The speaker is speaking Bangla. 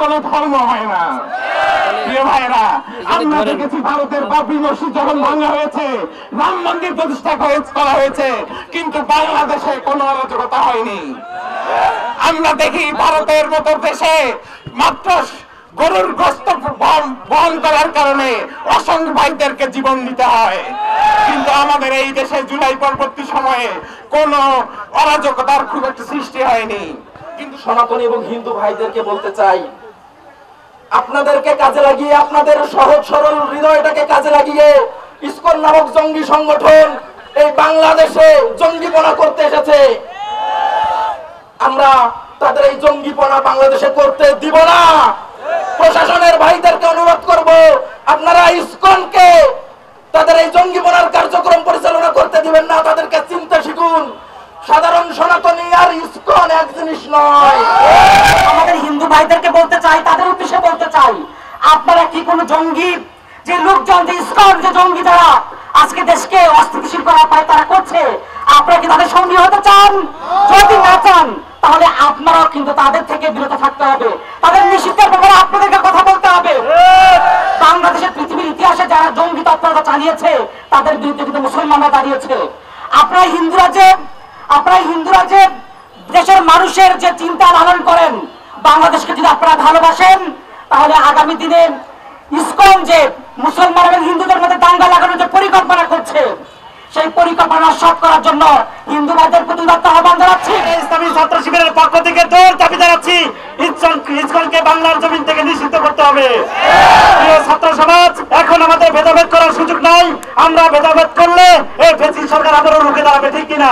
কোনো ধর্ম হয় না। প্রিয় ভাইরা, আমরা দেখেছি ভারতের বাবরি মসজিদ যখন ভাঙা হয়েছে, রাম মন্দির প্রতিষ্ঠা করা হয়েছে, কিন্তু বাংলাদেশে কোনো অরাজকতা হয়নি। আমরা দেখি ভারতের মতো দেশে মাত্র গরুর গোশত বহন করার কারণে অসংখ্য ভাইদেরকে জীবন দিতে হয়, কিন্তু আমাদের এই দেশে জুলাই পরবর্তী সময়ে কোনো অরাজকতার খুব একটা সৃষ্টি হয়নি। কিন্তু সনাতনী এবং হিন্দু ভাইদেরকে বলতে চাই, আপনাদেরকে কাজে লাগিয়ে, আপনাদের সহজ সরল হৃদয়টাকে কাজে লাগিয়ে ইসকন নামক জঙ্গি সংগঠন এই বাংলাদেশে জঙ্গিপনা করতে এসেছে। আমরা তাদের এই জঙ্গিপনা বাংলাদেশে করতে দিব না। প্রশাসনের ভাইদেরকে অনুরোধ করব, আপনারা ইসকনকে তাদের এই জঙ্গিপনার কার্যক্রম পরিচালনা করতে দিবেন না। তাদেরকে চিন্তা শিখুন। সাধারণ সনাতনী আর ইসকন এক জিনিস নয়। আমাদের হিন্দু ভাইদেরকে বলতে চাই, তাদের উদ্দেশ্যে বলতে চাই, আপনারা কি কোন জঙ্গি যে লোকজন, যে ইসকন, যে জঙ্গি যারা আজকে দেশকে অস্থিতিশীল করার পায় তারা করছে, আপনারা কি তাদের সঙ্গী হতে চান? যদি না চান তাহলে আপনারাও কিন্তু তাদের থেকে বিরত থাকতে হবে। তাদের নিষিদ্ধের ব্যাপারে আপনাদেরকে কথা বলতে হবে। বাংলাদেশের পৃথিবীর ইতিহাসে যারা জঙ্গি তৎপরতা চালিয়েছে তাদের বিরুদ্ধে কিন্তু মুসলমানরা দাঁড়িয়েছে। আপনারা হিন্দুরা যে দেশের মানুষের যে চিন্তা লালন করেন, বাংলাদেশকে যদি আপনারা ভালোবাসেন, তাহলে আগামী দিনে ইসকন যে মুসলমান এবং হিন্দুদের মধ্যে দাঙ্গা লাগানোর যে পরিকল্পনা করছে, সেই পরিকল্পনা সফল করার জন্য হিন্দু ভাইদের প্রতি আহ্বান জানাচ্ছি। ইসলামী ছাত্র শিবিরের পক্ষ থেকে জোর দাবি জানাচ্ছি, ইসকনকে বাংলার জমিন থেকে নিষিদ্ধ করতে হবে। প্রিয় ছাত্র সমাজ, এখন আমাদের ভেদাভেদ করার সুযোগ নাই। আমরা ভেদাভেদ করলে এই ফ্যাসিস্ট সরকার আবারও রুখে দাঁড়াবে, ঠিক কিনা?